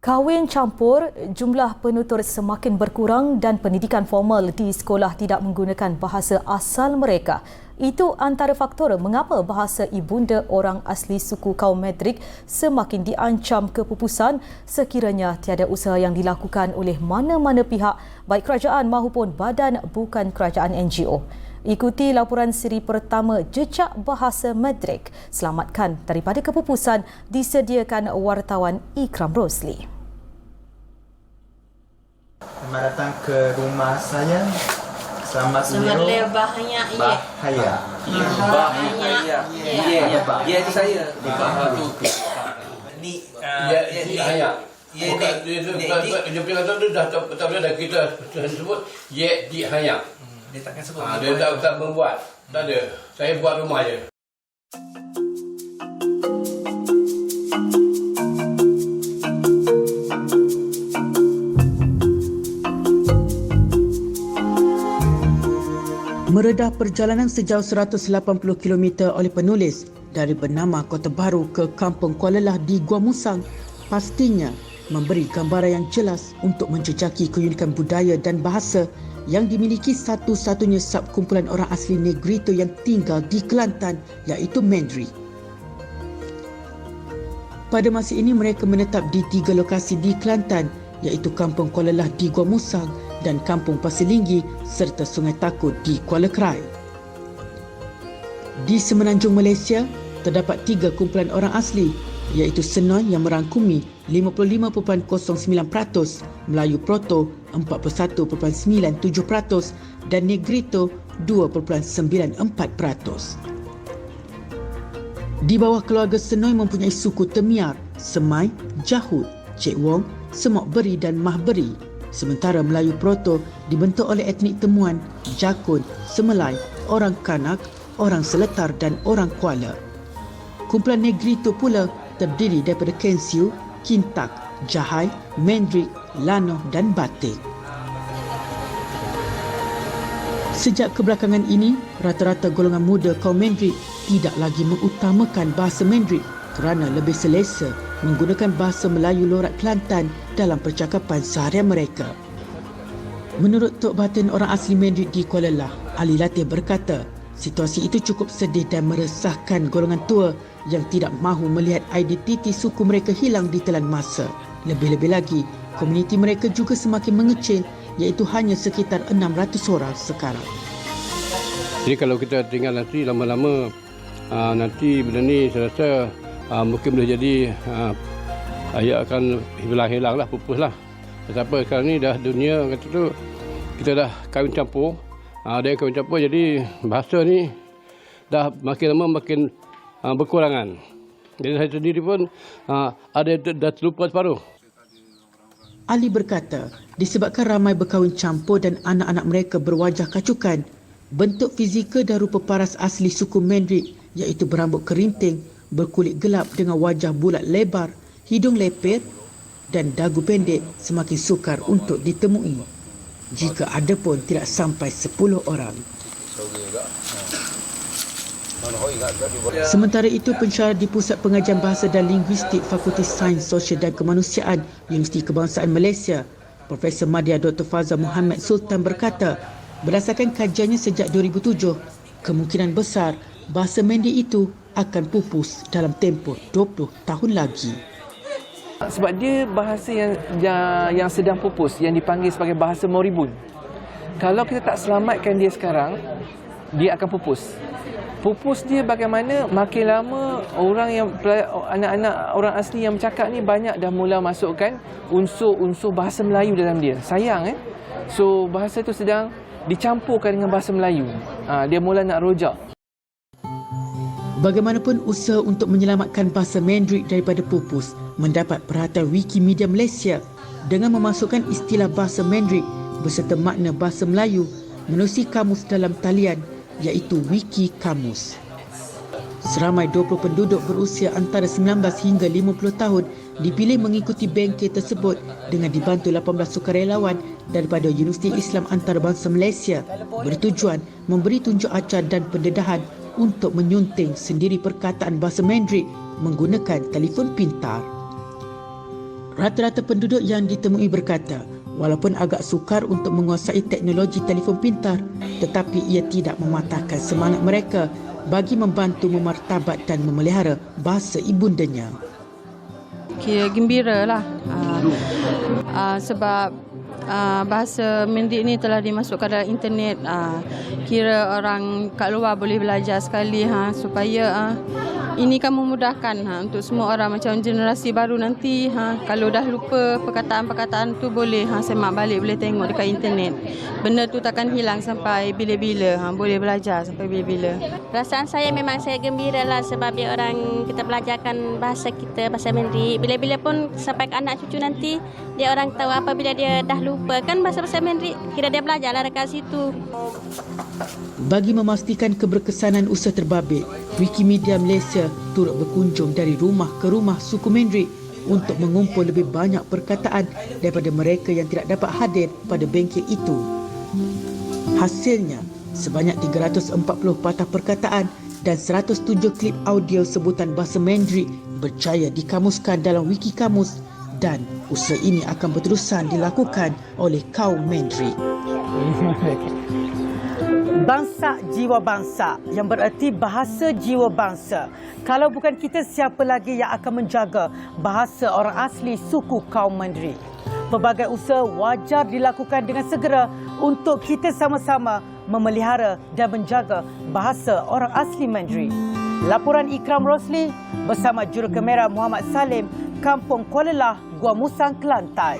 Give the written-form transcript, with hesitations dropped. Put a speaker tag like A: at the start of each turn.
A: Kahwin campur, jumlah penutur semakin berkurang dan pendidikan formal di sekolah tidak menggunakan bahasa asal mereka. Itu antara faktor mengapa bahasa ibunda orang asli suku kaum Madrig semakin diancam kepupusan sekiranya tiada usaha yang dilakukan oleh mana-mana pihak, baik kerajaan maupun badan bukan kerajaan NGO. Ikuti laporan siri pertama Jejak Bahasa Madrig. Selamatkan daripada kepupusan disediakan wartawan Ikram Rosli.
B: Selamat datang ke rumah saya. Selamat
C: Selamat bahaya.
B: Bahaya.
D: Ya itu saya.
E: Ni
D: Bahaya.
E: dia punya kata tu dah tak boleh dah kita sebut di hanya.
D: Dia takkan sebut.
E: Dia tak membuat. Tak ada. Saya buat rumah je.
F: Meredah perjalanan sejauh 180 km oleh penulis dari bernama Kota Baru ke Kampung Kuala Lah di Gua Musang pastinya memberi gambaran yang jelas untuk menjejaki keunikan budaya dan bahasa yang dimiliki satu-satunya subkumpulan orang asli Negrito yang tinggal di Kelantan, iaitu Mandarin. Pada masa ini mereka menetap di 3 lokasi di Kelantan, iaitu Kampung Kuala Lah di Gua Musang dan Kampung Pasir Linggi serta Sungai Takut di Kuala Krai. Di semenanjung Malaysia, terdapat 3 kumpulan orang asli, iaitu Senoi yang merangkumi 55.09%, Melayu Proto 41.97% dan Negrito 2.94%. Di bawah keluarga Senoi mempunyai suku Temiar, Semai, Jahud, Cik Wong, Semok Beri dan Mah Beri. Sementara Melayu Proto dibentuk oleh etnik Temuan, Jakun, Semelai, orang Kanak, orang Seletar dan orang Kuala. Kumpulan Negrito pula terdiri daripada Kensiu, Kintak, Jahai, Mendrik, Lanoh dan Batik. Sejak kebelakangan ini, rata-rata golongan muda kaum Mendrik tidak lagi mengutamakan bahasa Mendrik kerana lebih selesa menggunakan bahasa Melayu lorat Kelantan dalam percakapan seharian mereka. Menurut Tok Batin orang asli Mendrik di Kuala Lah, Ali Latif berkata, situasi itu cukup sedih dan meresahkan golongan tua yang tidak mahu melihat identiti suku mereka hilang di telan masa. Lebih-lebih lagi, komuniti mereka juga semakin mengecil, iaitu hanya sekitar 600 orang sekarang.
E: Jadi kalau kita tinggal nanti lama-lama, nanti benda ni saya rasa mungkin boleh jadi ayat akan hilang lah, pupus lah. Tetapi sekarang ni dah dunia kata tu, kita dah kahwin campur. Ada yang kahwin campur, jadi bahasa ni dah makin lama makin berkurangan. Jadi saya sendiri pun ada dah terlupa separuh.
F: Ali berkata, disebabkan ramai berkahwin campur dan anak-anak mereka berwajah kacukan, bentuk fizikal dan rupa paras asli suku Mendrik, iaitu berambut kerinting, berkulit gelap dengan wajah bulat lebar, hidung lepir dan dagu pendek semakin sukar untuk ditemui. Jika ada pun tidak sampai 10 orang. Sementara itu, pensyarah di Pusat Pengajian Bahasa dan Linguistik Fakulti Sains Sosial dan Kemanusiaan Universiti Kebangsaan Malaysia, Profesor Madya Dr. Fazal Muhammad Sultan berkata, berdasarkan kajiannya sejak 2007, kemungkinan besar bahasa Mendrik itu akan pupus dalam tempoh 20 tahun lagi.
D: Sebab dia bahasa yang sedang pupus, yang dipanggil sebagai bahasa moribun. Kalau kita tak selamatkan dia sekarang, dia akan pupus. Pupus dia bagaimana? Makin lama anak-anak orang asli yang bercakap ni banyak dah mula masukkan unsur-unsur bahasa Melayu dalam dia. Sayang So bahasa tu sedang dicampurkan dengan bahasa Melayu. Dia mula nak rojak.
F: Bagaimanapun, usaha untuk menyelamatkan bahasa Mendrik daripada pupus mendapat perhatian Wikimedia Malaysia dengan memasukkan istilah bahasa Mendrik beserta makna bahasa Melayu menerusi kamus dalam talian, iaitu Wiki Kamus. Seramai 20 penduduk berusia antara 19 hingga 50 tahun dipilih mengikuti bengkel tersebut dengan dibantu 18 sukarelawan daripada Universiti Islam Antarabangsa Malaysia bertujuan memberi tunjuk acar dan pendedahan untuk menyunting sendiri perkataan bahasa Mendrik menggunakan telefon pintar. Rata-rata penduduk yang ditemui berkata, walaupun agak sukar untuk menguasai teknologi telefon pintar, tetapi ia tidak mematahkan semangat mereka bagi membantu memartabat dan memelihara bahasa ibundanya.
C: Kira gembira lah sebab bahasa Mandarin ni telah dimasukkan dalam internet. Kira orang kat luar boleh belajar sekali supaya ini kan memudahkan untuk semua orang macam generasi baru nanti kalau dah lupa perkataan-perkataan tu boleh semak balik, boleh tengok dekat internet. Benda tu takkan hilang sampai bila-bila, boleh belajar sampai bila-bila.
G: Perasaan saya memang saya gembira lah sebab dia orang kita belajarkan bahasa kita, bahasa Mandarin. Bila-bila pun sampai ke anak cucu nanti, dia orang tahu apabila dia dah lupa kan bahasa-bahasa Mandarin, kira dia belajarlah dekat situ.
F: Bagi memastikan keberkesanan usaha terbabit, Wikimedia Malaysia turut berkunjung dari rumah ke rumah suku Mandarin untuk mengumpul lebih banyak perkataan daripada mereka yang tidak dapat hadir pada bengkel itu. Hasilnya, sebanyak 340 patah perkataan dan 107 klip audio sebutan bahasa Mandarin berjaya dikamuskan dalam Wiki Kamus dan usaha ini akan berterusan dilakukan oleh kaum Mandarin.
H: Bangsa jiwa bangsa yang bererti bahasa jiwa bangsa. Kalau bukan kita, siapa lagi yang akan menjaga bahasa orang asli suku kaum Mandarin? Pelbagai usaha wajar dilakukan dengan segera untuk kita sama-sama memelihara dan menjaga bahasa orang asli Mandarin. Laporan Ikram Rosli bersama jurukamera Muhammad Salim, Kampung Kuala Lah, Gua Musang, Kelantan.